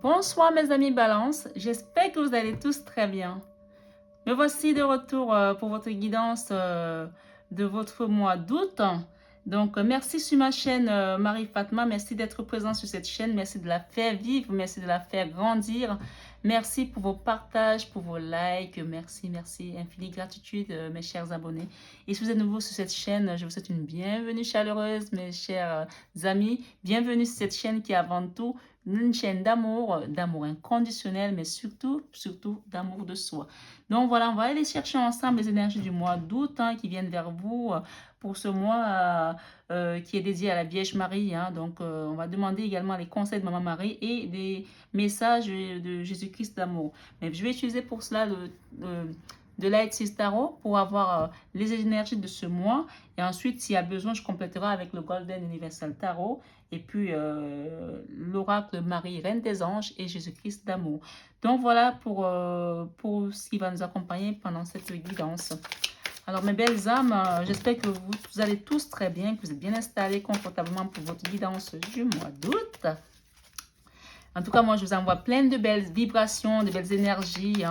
Bonsoir mes amis Balance, j'espère que vous allez tous très bien. Me voici de retour pour votre guidance de votre mois d'août. Donc, merci sur ma chaîne Marie Fatma. Merci d'être présent sur cette chaîne. Merci de la faire vivre. Merci de la faire grandir. Merci pour vos partages, pour vos likes. Merci, merci. Infinie gratitude, mes chers abonnés. Et si vous êtes nouveau sur cette chaîne, je vous souhaite une bienvenue chaleureuse, mes chers amis. Bienvenue sur cette chaîne qui est avant tout une chaîne d'amour inconditionnel, mais surtout d'amour de soi. Donc voilà, on va aller chercher ensemble les énergies du mois d'août qui viennent vers vous pour ce mois qui est dédié à la Vierge Marie. Donc on va demander également les conseils de Maman Marie et des messages de Jésus-Christ d'amour. Mais je vais utiliser pour cela de Light Six Tarot pour avoir les énergies de ce mois. Et ensuite, s'il y a besoin, je compléterai avec le Golden Universal Tarot. Et puis l'oracle Marie, Reine des Anges et Jésus-Christ d'amour. Donc voilà pour ce qui va nous accompagner pendant cette guidance. Alors mes belles âmes, j'espère que vous allez tous très bien, que vous êtes bien installés confortablement pour votre guidance du mois d'août. En tout cas, moi je vous envoie plein de belles vibrations, de belles énergies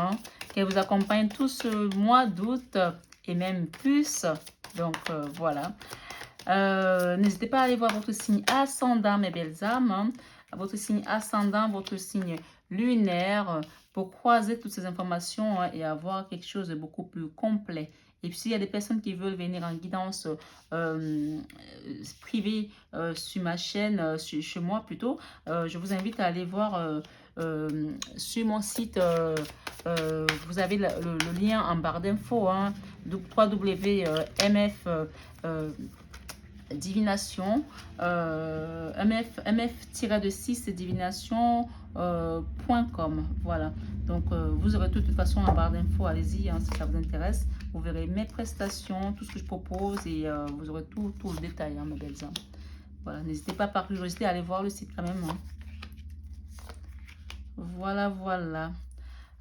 qui vous accompagnent tout ce mois d'août et même plus. Donc voilà. N'hésitez pas à aller voir votre signe ascendant, mes belles âmes. Votre signe ascendant, votre signe lunaire, pour croiser toutes ces informations et avoir quelque chose de beaucoup plus complet. Et puis, s'il y a des personnes qui veulent venir en guidance privée sur ma chaîne, chez moi plutôt, je vous invite à aller voir sur mon site. Vous avez le lien en barre d'infos, www.mf divination mf-6 divination.com. Voilà, donc vous aurez de toute façon en barre d'infos, allez-y si ça vous intéresse, vous verrez mes prestations, tout ce que je propose et vous aurez tout le détail, mes belles âmes. Voilà, n'hésitez pas par curiosité à aller voir le site quand même. Voilà.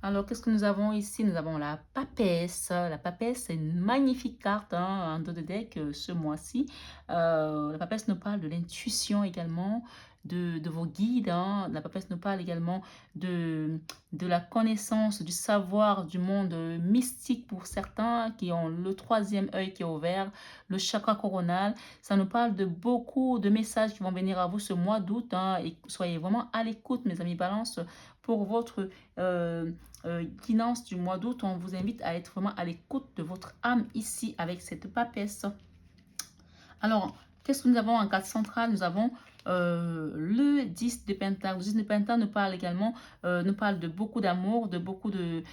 Alors, qu'est-ce que nous avons ici? Nous avons la papesse. La papesse, c'est une magnifique carte en dos de deck ce mois-ci. La papesse nous parle de l'intuition également, de vos guides. La papesse nous parle également de la connaissance, du savoir du monde mystique pour certains qui ont le troisième œil qui est ouvert, le chakra coronal. Ça nous parle de beaucoup de messages qui vont venir à vous ce mois d'août. Et soyez vraiment à l'écoute, mes amis Balance, pour votre guidance du mois d'août. On vous invite à être vraiment à l'écoute de votre âme ici avec cette papesse. Alors, qu'est-ce que nous avons en carte centrale? Nous avons le 10 de Pentacle. Le 10 de Pentacle nous parle également, nous parle de beaucoup d'amour, de beaucoup de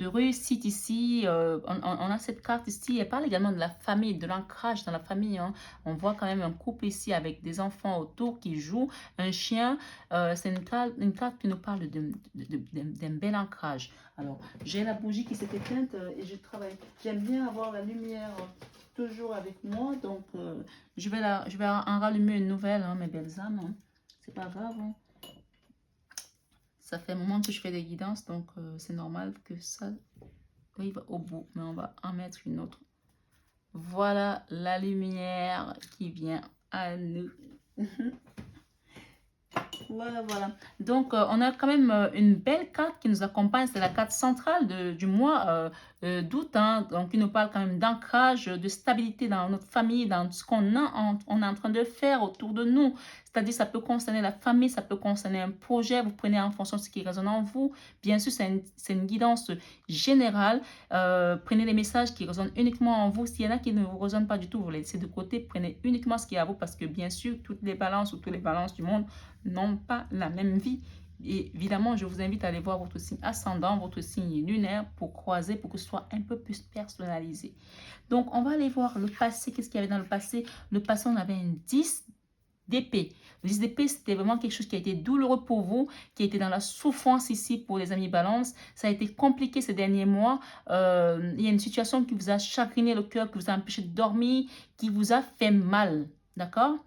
réussite ici. On a cette carte ici, elle parle également de la famille, de l'ancrage dans la famille. On voit quand même un couple ici avec des enfants autour qui jouent, un chien. C'est une carte qui nous parle d'un bel ancrage. Alors, j'ai la bougie qui s'est éteinte et je travaille. J'aime bien avoir la lumière toujours avec moi, donc je vais en rallumer une nouvelle, mes belles âmes. C'est pas grave. Ça fait un moment que je fais des guidances, donc c'est normal que ça arrive au bout, mais on va en mettre une autre. Voilà la lumière qui vient à nous. Voilà. Donc, on a quand même une belle carte qui nous accompagne. C'est la carte centrale du mois d'août. Donc, qui nous parle quand même d'ancrage, de stabilité dans notre famille, dans ce qu'on on est en train de faire autour de nous. C'est-à-dire, ça peut concerner la famille, ça peut concerner un projet. Vous prenez en fonction de ce qui résonne en vous. Bien sûr, c'est une guidance générale. Prenez les messages qui résonnent uniquement en vous. S'il y en a qui ne vous résonnent pas du tout, vous les laissez de côté. Prenez uniquement ce qui est à vous parce que, bien sûr, toutes les balances ou tous les balances du monde n'ont pas la même vie. Et évidemment, je vous invite à aller voir votre signe ascendant, votre signe lunaire pour croiser, pour que ce soit un peu plus personnalisé. Donc, on va aller voir le passé. Qu'est-ce qu'il y avait dans le passé? Le passé, on avait un 10 d'épée. Le 10 d'épée, c'était vraiment quelque chose qui a été douloureux pour vous, qui a été dans la souffrance ici pour les amis Balance. Ça a été compliqué ces derniers mois. Il y a une situation qui vous a chagriné le cœur, qui vous a empêché de dormir, qui vous a fait mal. D'accord?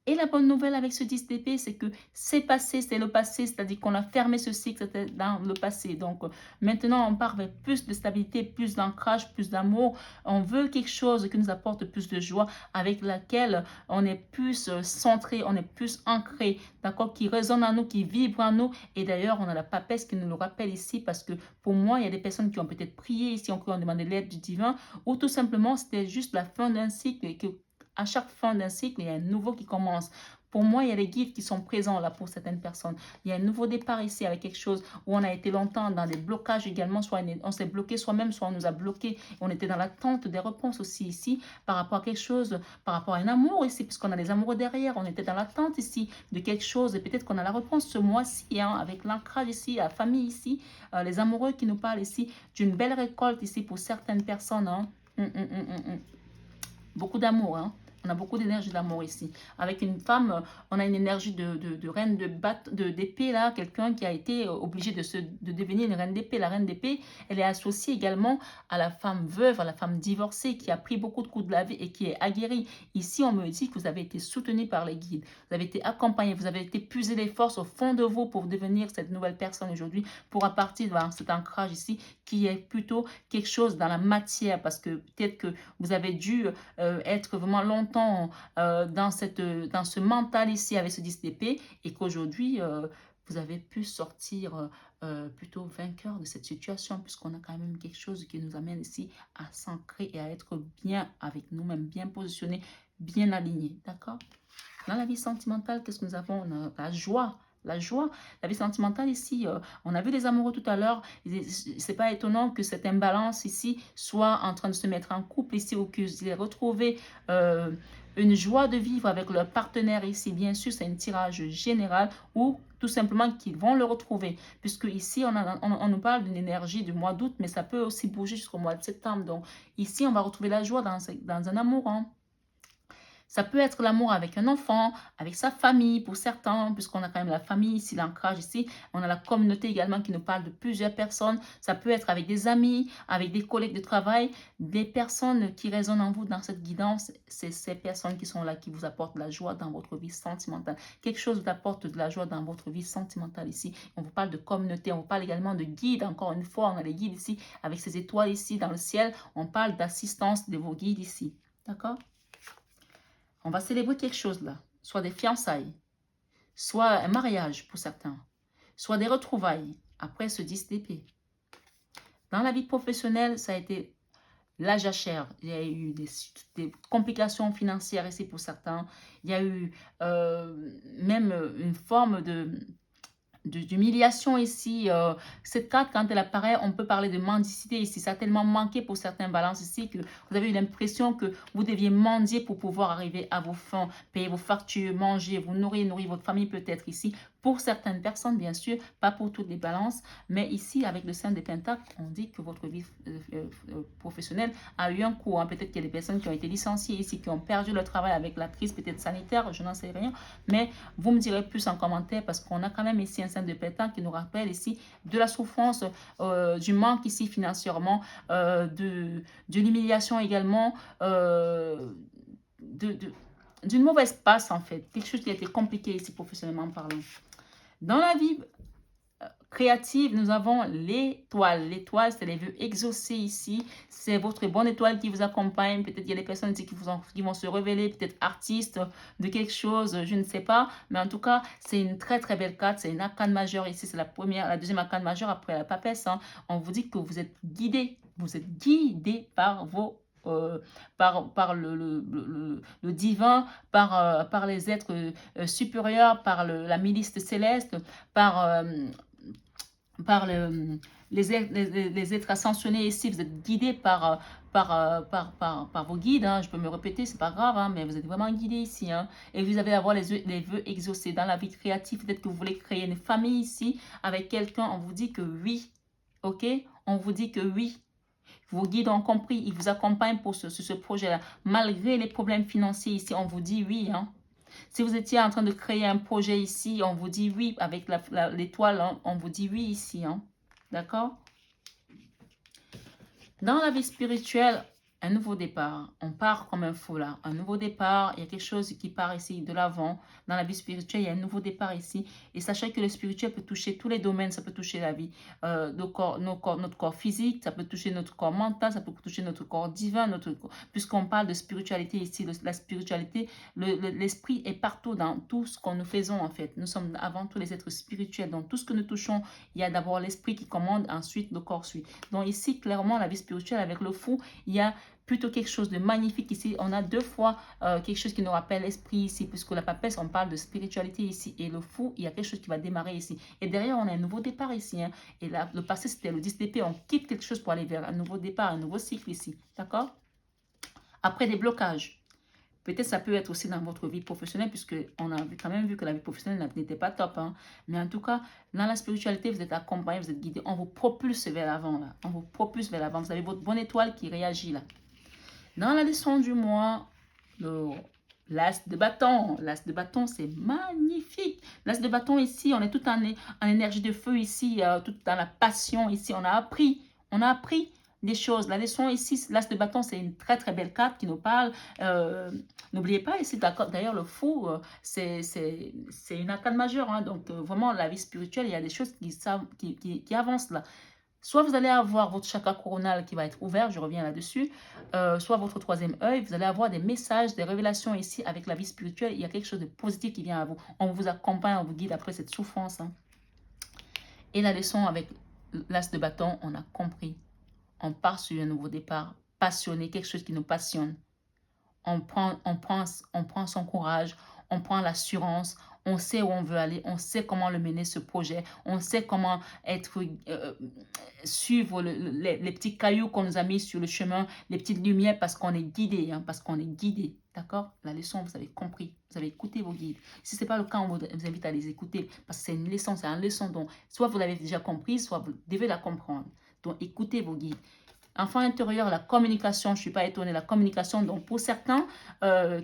Et la bonne nouvelle avec ce 10 d'épée, c'est que c'est passé, c'est le passé, c'est-à-dire qu'on a fermé ce cycle, c'était dans le passé. Donc maintenant, on part vers plus de stabilité, plus d'ancrage, plus d'amour. On veut quelque chose qui nous apporte plus de joie, avec laquelle on est plus centré, on est plus ancré, d'accord, qui résonne en nous, qui vibre en nous. Et d'ailleurs, on a la papesse qui nous le rappelle ici, parce que pour moi, il y a des personnes qui ont peut-être prié ici, qui ont demandé l'aide du divin, ou tout simplement, c'était juste la fin d'un cycle et que à chaque fin d'un cycle, il y a un nouveau qui commence. Pour moi, il y a des guides qui sont présents là pour certaines personnes. Il y a un nouveau départ ici avec quelque chose où on a été longtemps dans des blocages également. Soit on s'est bloqué soi-même, soit on nous a bloqué. On était dans l'attente des réponses aussi ici par rapport à quelque chose, par rapport à un amour ici, puisqu'on a des amoureux derrière. On était dans l'attente ici de quelque chose et peut-être qu'on a la réponse ce mois-ci, hein, avec l'ancrage ici, la famille ici, les amoureux qui nous parlent ici d'une belle récolte ici pour certaines personnes. Hein. Beaucoup d'amour, hein. On a beaucoup d'énergie d'amour ici. Avec une femme, on a une énergie de reine d'épée, là. Quelqu'un qui a été obligé de devenir une reine d'épée. La reine d'épée, elle est associée également à la femme veuve, à la femme divorcée, qui a pris beaucoup de coups de la vie et qui est aguerrie. Ici, on me dit que vous avez été soutenu par les guides. Vous avez été accompagné, vous avez été puiser les forces au fond de vous pour devenir cette nouvelle personne aujourd'hui, pour à partir de cet ancrage ici, qui est plutôt quelque chose dans la matière, parce que peut-être que vous avez dû être vraiment longtemps dans ce mental ici avec ce 10 d'épée et qu'aujourd'hui, vous avez pu sortir plutôt vainqueur de cette situation puisqu'on a quand même quelque chose qui nous amène ici à s'ancrer et à être bien avec nous-mêmes, bien positionnés, bien alignés. D'accord? Dans la vie sentimentale, qu'est-ce que nous avons? On a la joie. La joie, la vie sentimentale ici, on a vu les amoureux tout à l'heure, c'est pas étonnant que cette imbalance ici soit en train de se mettre en couple ici ou qu'ils aient retrouvé une joie de vivre avec leur partenaire ici. Bien sûr, c'est un tirage général ou tout simplement qu'ils vont le retrouver. Puisque ici, on nous parle d'une énergie du mois d'août, mais ça peut aussi bouger jusqu'au mois de septembre. Donc ici, on va retrouver la joie dans un amour, hein. Ça peut être l'amour avec un enfant, avec sa famille pour certains, puisqu'on a quand même la famille ici, l'ancrage ici. On a la communauté également qui nous parle de plusieurs personnes. Ça peut être avec des amis, avec des collègues de travail, des personnes qui résonnent en vous dans cette guidance. C'est ces personnes qui sont là, qui vous apportent de la joie dans votre vie sentimentale. Quelque chose vous apporte de la joie dans votre vie sentimentale ici. On vous parle de communauté, on vous parle également de guides. Encore une fois, on a les guides ici, avec ces étoiles ici dans le ciel. On parle d'assistance de vos guides ici. D'accord? On va célébrer quelque chose là, soit des fiançailles, soit un mariage pour certains, soit des retrouvailles après ce 10 d'épée. Dans la vie professionnelle, ça a été la jachère. Il y a eu des complications financières ici pour certains. Il y a eu même une forme d'humiliation ici. Cette carte, quand elle apparaît, on peut parler de mendicité ici. Ça a tellement manqué pour certains balances ici que vous avez eu l'impression que vous deviez mendier pour pouvoir arriver à vos fins, payer vos factures, manger, vous nourrir votre famille peut-être ici. Pour certaines personnes, bien sûr, pas pour toutes les balances, mais ici, avec le 5 des Pentacles, on dit que votre vie professionnelle a eu un coup. Hein. Peut-être qu'il y a des personnes qui ont été licenciées ici, qui ont perdu leur travail avec la crise peut-être sanitaire, je n'en sais rien, mais vous me direz plus en commentaire parce qu'on a quand même ici un 5 de Pentacles qui nous rappelle ici de la souffrance, du manque ici financièrement, de l'humiliation également, d'une mauvaise passe en fait, quelque chose qui a été compliqué ici professionnellement parlant. Dans la vie créative, nous avons l'étoile. L'étoile, c'est les vœux exaucés ici. C'est votre bonne étoile qui vous accompagne. Peut-être il y a des personnes ici qui vont se révéler, peut-être artistes de quelque chose, je ne sais pas. Mais en tout cas, c'est une très très belle carte. C'est une arcane majeure ici. C'est la deuxième arcane majeure après la papesse. Hein. On vous dit que vous êtes guidé. Vous êtes guidé par vos par le divin, par les êtres supérieurs, par la milice céleste, par les êtres ascensionnés ici. Vous êtes guidés par vos guides. Hein. Je peux me répéter, c'est pas grave, hein, mais vous êtes vraiment guidés ici. Hein. Et vous allez avoir les vœux exaucés. Dans la vie créative, peut-être que vous voulez créer une famille ici avec quelqu'un. On vous dit que oui. Ok? On vous dit que oui. Vos guides ont compris, ils vous accompagnent pour ce projet-là. Malgré les problèmes financiers ici, on vous dit oui. Hein. Si vous étiez en train de créer un projet ici, on vous dit oui. Avec l'étoile, hein, on vous dit oui ici. Hein. D'accord? Dans la vie spirituelle, un nouveau départ. On part comme un fou là. Un nouveau départ. Il y a quelque chose qui part ici de l'avant. Dans la vie spirituelle, il y a un nouveau départ ici. Et sachez que le spirituel peut toucher tous les domaines. Ça peut toucher la vie, notre corps physique. Ça peut toucher notre corps mental. Ça peut toucher notre corps divin. Puisqu'on parle de spiritualité ici. La spiritualité, l'esprit est partout dans tout ce que nous faisons en fait. Nous sommes avant tout les êtres spirituels. Dans tout ce que nous touchons, il y a d'abord l'esprit qui commande. Ensuite, le corps suit. Donc ici, clairement, la vie spirituelle avec le fou, il y a plutôt quelque chose de magnifique ici. On a deux fois quelque chose qui nous rappelle l'esprit ici, puisque la papesse, on parle de spiritualité ici. Et le fou, il y a quelque chose qui va démarrer ici. Et derrière, on a un nouveau départ ici. Hein. Et là, le passé, c'était le 10 d'épée. On quitte quelque chose pour aller vers un nouveau départ, un nouveau cycle ici. D'accord? Après des blocages. Peut-être ça peut être aussi dans votre vie professionnelle, puisque on a quand même vu que la vie professionnelle n'était pas top. Hein. Mais en tout cas, dans la spiritualité, vous êtes accompagné, vous êtes guidé. On vous propulse vers l'avant. Là. On vous propulse vers l'avant. Vous avez votre bonne étoile qui réagit là. Dans la leçon du mois, l'as de bâton. L'as de bâton, c'est magnifique. L'as de bâton ici, on est tout en énergie de feu ici, tout dans la passion ici. On a appris des choses. La leçon ici, l'as de bâton, c'est une très très belle carte qui nous parle. N'oubliez pas ici, d'ailleurs, le fou, c'est une arcane majeure. Hein, donc, vraiment, la vie spirituelle, il y a des choses qui avancent là. Soit vous allez avoir votre chakra coronal qui va être ouvert, je reviens là-dessus, soit votre troisième œil, vous allez avoir des messages, des révélations ici avec la vie spirituelle. Il y a quelque chose de positif qui vient à vous. On vous accompagne, on vous guide après cette souffrance. Hein. Et la leçon avec l'as de bâton, on a compris. On part sur un nouveau départ, passionné, quelque chose qui nous passionne. On prend son courage, on prend l'assurance, on sait où on veut aller, on sait comment le mener ce projet, on sait comment suivre les petits cailloux qu'on nous a mis sur le chemin, les petites lumières parce qu'on est guidé, hein, parce qu'on est guidé. D'accord? La leçon, vous avez compris, vous avez écouté vos guides. Si ce n'est pas le cas, on vous invite à les écouter parce que c'est une leçon dont soit vous l'avez déjà compris, soit vous devez la comprendre. Donc, écoutez vos guides. Enfant intérieur, la communication, je ne suis pas étonnée, la communication. Donc, pour certains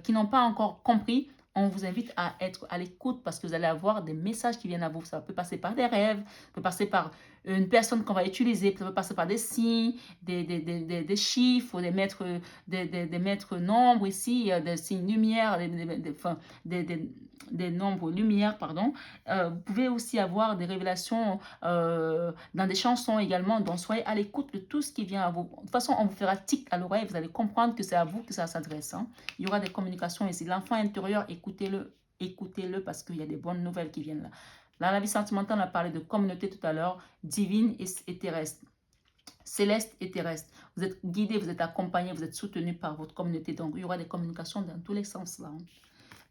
qui n'ont pas encore compris, on vous invite à être à l'écoute parce que vous allez avoir des messages qui viennent à vous. Ça peut passer par des rêves, ça peut passer par une personne qu'on va utiliser, ça peut passer par des signes, des chiffres, des maîtres nombres ici, des signes lumière, des nombres lumière, pardon. Vous pouvez aussi avoir des révélations dans des chansons également, donc soyez à l'écoute de tout ce qui vient à vous. De toute façon, on vous fera tic à l'oreille, vous allez comprendre que c'est à vous que ça s'adresse. Hein. Il y aura des communications ici. L'enfant intérieur, écoutez-le parce qu'il y a des bonnes nouvelles qui viennent là. Dans la vie sentimentale, on a parlé de communauté tout à l'heure, divine et terrestre. Céleste et terrestre. Vous êtes guidé, vous êtes accompagné, vous êtes soutenu par votre communauté. Donc, il y aura des communications dans tous les sens là. Hein.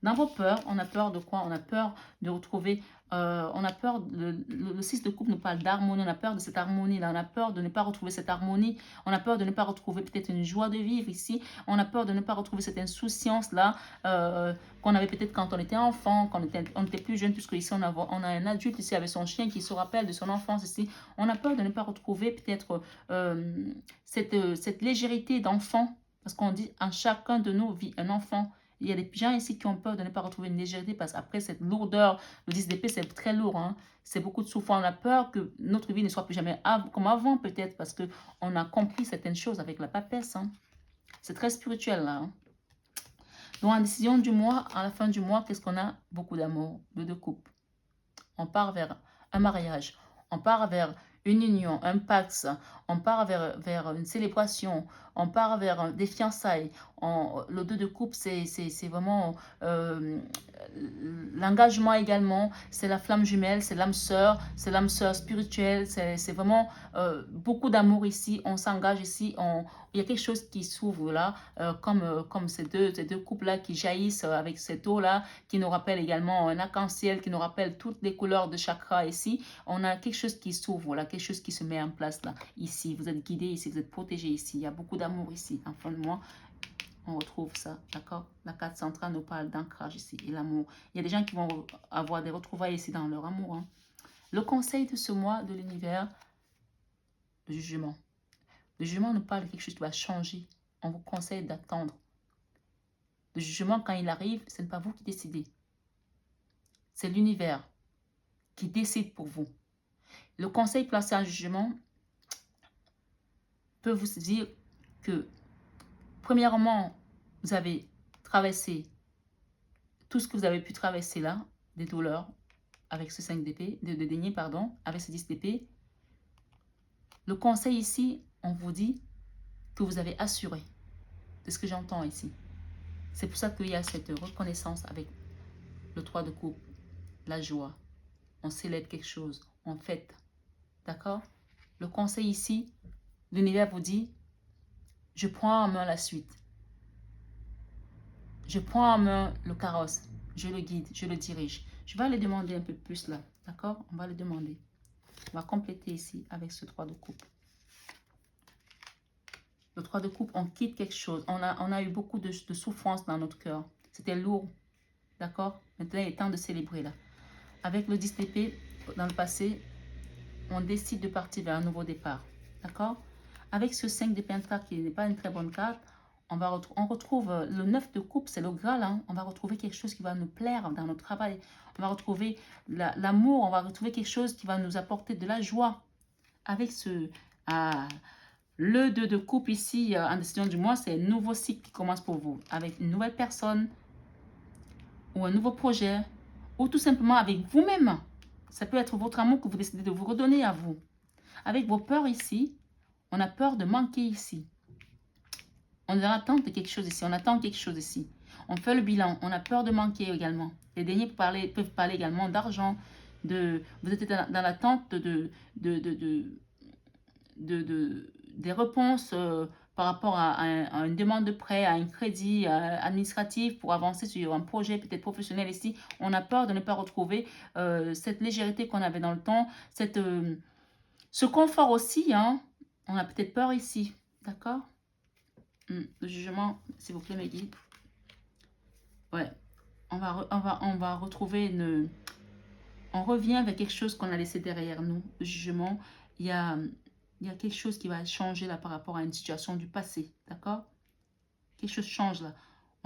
Dans vos peurs, on a peur de quoi? On a peur de retrouver, on a peur, le 6 de coupe nous parle d'harmonie, on a peur de cette harmonie-là, on a peur de ne pas retrouver cette harmonie, on a peur de ne pas retrouver peut-être une joie de vivre ici, on a peur de ne pas retrouver cette insouciance-là qu'on avait peut-être quand on était enfant, quand on était plus jeune, puisque ici on a un adulte ici avec son chien qui se rappelle de son enfance ici, on a peur de ne pas retrouver peut-être cette légèreté d'enfant, parce qu'on dit en chacun de nous vit un enfant. Il y a des gens ici qui ont peur de ne pas retrouver une légèreté parce qu'après cette lourdeur, le 10 d'épée, c'est très lourd. Hein? C'est beaucoup de souffrance. On a peur que notre vie ne soit plus jamais comme avant peut-être parce qu'on a compris certaines choses avec la papesse. Hein? C'est très spirituel là. Hein? Donc en décision du mois, à la fin du mois, qu'est-ce qu'on a? Beaucoup d'amour, de couple. On part vers un mariage. On part vers une union, un pax. On part vers une célébration. On part vers des fiançailles. Le 2 de coupe, c'est vraiment l'engagement également. C'est la flamme jumelle, c'est l'âme sœur spirituelle. C'est vraiment beaucoup d'amour ici. On s'engage ici. Il y a quelque chose qui s'ouvre là, comme ces deux couples-là qui jaillissent avec cette eau-là, qui nous rappelle également un arc-en-ciel, qui nous rappelle toutes les couleurs de chakra ici. On a quelque chose qui s'ouvre là, quelque chose qui se met en place là. Ici, vous êtes guidé ici, vous êtes protégé ici. Il y a beaucoup d'amour ici. En fin de mois, on retrouve ça, d'accord? La carte centrale nous parle d'ancrage ici et l'amour. Il y a des gens qui vont avoir des retrouvailles ici dans leur amour. Hein. Le conseil de ce mois de l'univers, le jugement. Le jugement nous parle de quelque chose qui va changer. On vous conseille d'attendre. Le jugement, quand il arrive, ce n'est pas vous qui décidez. C'est l'univers qui décide pour vous. Le conseil placé en jugement peut vous dire que premièrement, vous avez traversé tout ce que vous avez pu traverser là, des douleurs, avec ce 5 d'épée, de denier, pardon, avec ce 10 d'épée. Le conseil ici, on vous dit que vous avez assuré. C'est ce que j'entends ici. C'est pour ça qu'il y a cette reconnaissance avec le 3 de coupe, la joie. On célèbre quelque chose, on fête. D'accord? Le conseil ici, l'univers vous dit, je prends en main la suite. Je prends en main le carrosse. Je le guide, je le dirige. Je vais aller demander un peu plus là. D'accord? On va le demander. On va compléter ici avec ce 3 de coupe. Le 3 de coupe, on quitte quelque chose. On a eu beaucoup de souffrance dans notre cœur. C'était lourd. D'accord? Maintenant, il est temps de célébrer là. Avec le 10 d'épée, dans le passé, on décide de partir vers un nouveau départ. D'accord? Avec ce 5 de pentacle qui n'est pas une très bonne carte, on retrouve le 9 de coupe, c'est le Graal. Hein? On va retrouver quelque chose qui va nous plaire dans notre travail. On va retrouver l'amour, on va retrouver quelque chose qui va nous apporter de la joie. Avec ce... le 2 de coupe ici, en décision du mois, c'est un nouveau cycle qui commence pour vous. Avec une nouvelle personne, ou un nouveau projet, ou tout simplement avec vous-même. Ça peut être votre amour que vous décidez de vous redonner à vous. Avec vos peurs ici, on a peur de manquer ici. On attend de quelque chose ici, on attend quelque chose ici. On fait le bilan, on a peur de manquer également. Les derniers peuvent parler également d'argent, vous êtes dans l'attente des réponses par rapport à une demande de prêt, à un crédit administratif pour avancer sur un projet peut-être professionnel ici. On a peur de ne pas retrouver cette légèreté qu'on avait dans le temps, ce confort aussi. Hein. On a peut-être peur ici, d'accord? Le jugement, s'il vous plaît, mes guides. Ouais, on va retrouver une... On revient vers quelque chose qu'on a laissé derrière nous. Le jugement, il y a quelque chose qui va changer là par rapport à une situation du passé, d'accord? Quelque chose change là.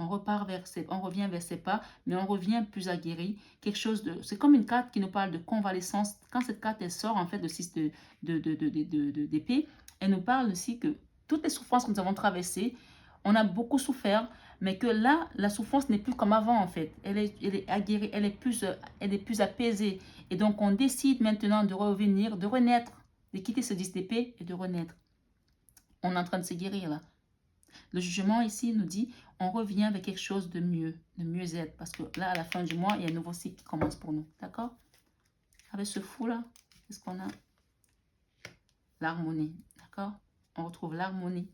On revient vers ses pas, mais on revient plus aguerri. Quelque chose de... C'est comme une carte qui nous parle de convalescence. Quand cette carte, elle sort, en fait, de 6 d'épée, elle nous parle aussi que toutes les souffrances que nous avons traversées, on a beaucoup souffert, mais que là, la souffrance n'est plus comme avant, en fait. Elle est aguerrie, elle est plus apaisée. Et donc, on décide maintenant de revenir, de renaître, de quitter ce 10 d'épée et de renaître. On est en train de se guérir, là. Le jugement ici nous dit, on revient avec quelque chose de mieux-être. Parce que là, à la fin du mois, il y a un nouveau cycle qui commence pour nous. D'accord? Avec ce fou-là, qu'est-ce qu'on a? L'harmonie. D'accord? On retrouve l'harmonie.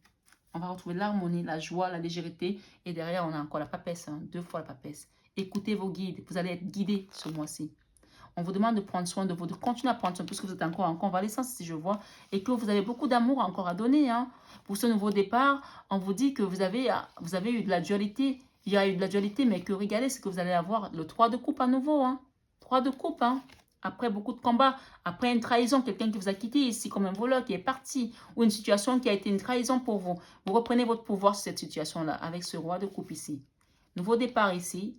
On va retrouver l'harmonie, la joie, la légèreté. Et derrière, on a encore la papesse. Hein, 2 fois la papesse. Écoutez vos guides. Vous allez être guidés ce mois-ci. On vous demande de prendre soin de vous, de continuer à prendre soin, puisque vous êtes encore en convalescence, si je vois, et que vous avez beaucoup d'amour encore à donner. Hein. Pour ce nouveau départ, on vous dit que vous avez eu de la dualité. Il y a eu de la dualité, mais que regardez ce que vous allez avoir, le 3 de coupe à nouveau. Hein. 3 de coupe, hein. Après beaucoup de combats, après une trahison, quelqu'un qui vous a quitté ici comme un voleur qui est parti, ou une situation qui a été une trahison pour vous. Vous reprenez votre pouvoir sur cette situation-là, avec ce roi de coupe ici. Nouveau départ ici,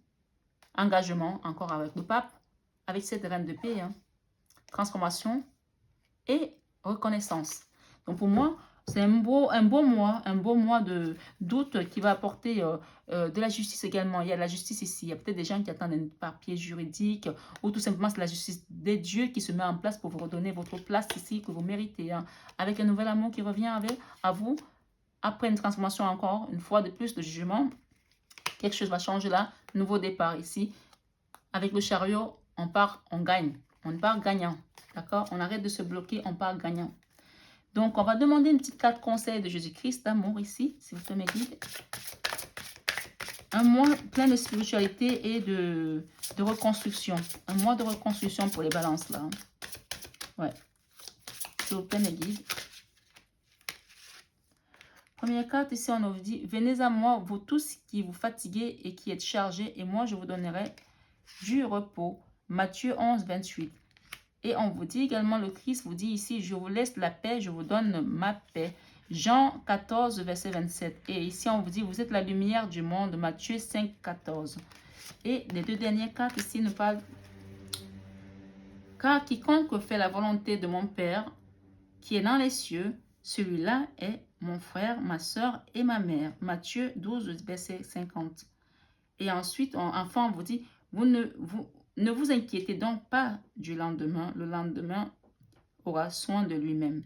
engagement, encore avec le pape. Avec cette reine de paix, hein. Transformation et reconnaissance. Donc pour moi, c'est un beau mois d'août qui va apporter de la justice également. Il y a de la justice ici. Il y a peut-être des gens qui attendent un papier juridique ou tout simplement c'est la justice des dieux qui se met en place pour vous redonner votre place ici que vous méritez. Hein. Avec un nouvel amour qui revient à vous. Après une transformation encore, une fois de plus de jugement, quelque chose va changer là. Nouveau départ ici. Avec le chariot, on part, on gagne. On part gagnant. D'accord? On arrête de se bloquer, on part gagnant. Donc, on va demander une petite carte conseil de Jésus-Christ d'amour ici, s'il vous plaît, mes guides. Un mois plein de spiritualité et de reconstruction. Un mois de reconstruction pour les balances, là. Ouais. S'il vous plaît, mes guides. Première carte, ici, on nous dit, venez à moi, vous tous qui vous fatiguez et qui êtes chargés, et moi, je vous donnerai du repos. Matthieu 11, 28. Et on vous dit également, le Christ vous dit ici, je vous laisse la paix, je vous donne ma paix. Jean 14, verset 27. Et ici, on vous dit, vous êtes la lumière du monde. Matthieu 5, 14. Et les 2 dernières cartes ici nous parlent. Car quiconque fait la volonté de mon Père, qui est dans les cieux, celui-là est mon frère, ma soeur et ma mère. Matthieu 12, verset 50. Et ensuite, enfin, on vous dit, ne vous inquiétez donc pas du lendemain. Le lendemain aura soin de lui-même.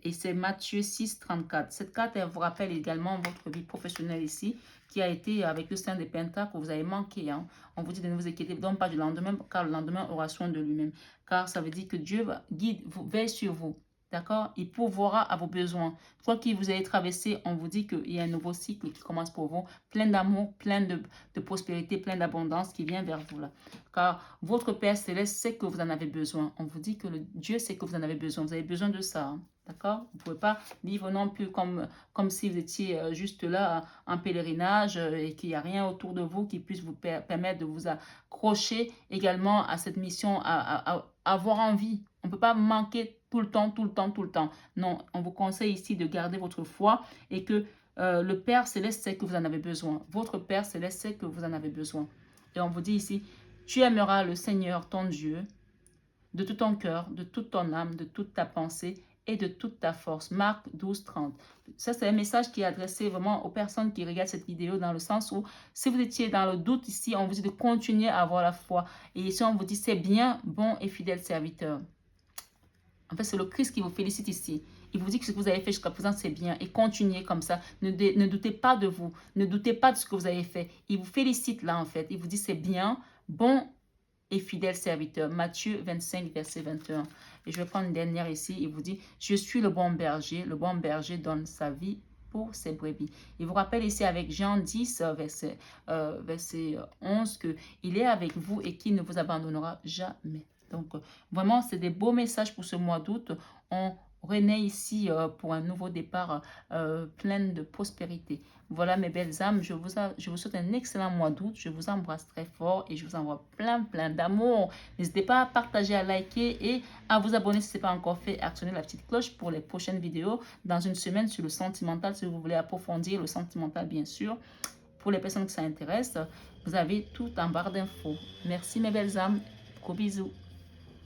Et c'est Matthieu 6, 34. Cette carte, elle vous rappelle également votre vie professionnelle ici, qui a été avec le Saint des Pentacles, que vous avez manqué. Hein. On vous dit de ne vous inquiéter donc pas du lendemain, car le lendemain aura soin de lui-même. Car ça veut dire que Dieu guide, veille sur vous. D'accord? Il pourvoira à vos besoins. Quoi qu'il vous ayez traversé, on vous dit qu'il y a un nouveau cycle qui commence pour vous, plein d'amour, plein de prospérité, plein d'abondance qui vient vers vous là. Car votre Père Céleste sait que vous en avez besoin. On vous dit que Dieu sait que vous en avez besoin. Vous avez besoin de ça. Hein. D'accord? Vous ne pouvez pas vivre non plus comme si vous étiez juste là en pèlerinage et qu'il n'y a rien autour de vous qui puisse vous permettre de vous accrocher également à cette mission, à avoir envie. On ne peut pas manquer tout le temps, tout le temps, tout le temps. Non, on vous conseille ici de garder votre foi et que le Père Céleste sait que vous en avez besoin. Votre Père Céleste sait que vous en avez besoin. Et on vous dit ici, tu aimeras le Seigneur, ton Dieu, de tout ton cœur, de toute ton âme, de toute ta pensée et de toute ta force. Marc 12, 30. Ça, c'est un message qui est adressé vraiment aux personnes qui regardent cette vidéo dans le sens où, si vous étiez dans le doute ici, on vous dit de continuer à avoir la foi. Et ici, on vous dit, c'est bien, bon et fidèle serviteur. En fait, c'est le Christ qui vous félicite ici. Il vous dit que ce que vous avez fait jusqu'à présent, c'est bien. Et continuez comme ça. Ne doutez pas de vous. Ne doutez pas de ce que vous avez fait. Il vous félicite là, en fait. Il vous dit, c'est bien, bon et fidèle serviteur. Matthieu 25, verset 21. Et je vais prendre une dernière ici. Il vous dit, je suis le bon berger. Le bon berger donne sa vie pour ses brebis. Il vous rappelle ici avec Jean 10, verset 11, qu'il est avec vous et qu'il ne vous abandonnera jamais. Donc, vraiment, c'est des beaux messages pour ce mois d'août. On renaît ici pour un nouveau départ plein de prospérité. Voilà mes belles âmes, je vous souhaite un excellent mois d'août. Je vous embrasse très fort et je vous envoie plein d'amour. N'hésitez pas à partager, à liker et à vous abonner si ce n'est pas encore fait. Actionnez la petite cloche pour les prochaines vidéos dans une semaine sur le sentimental si vous voulez approfondir le sentimental bien sûr. Pour les personnes qui s'intéressent, vous avez tout en barre d'infos. Merci mes belles âmes, gros bisous.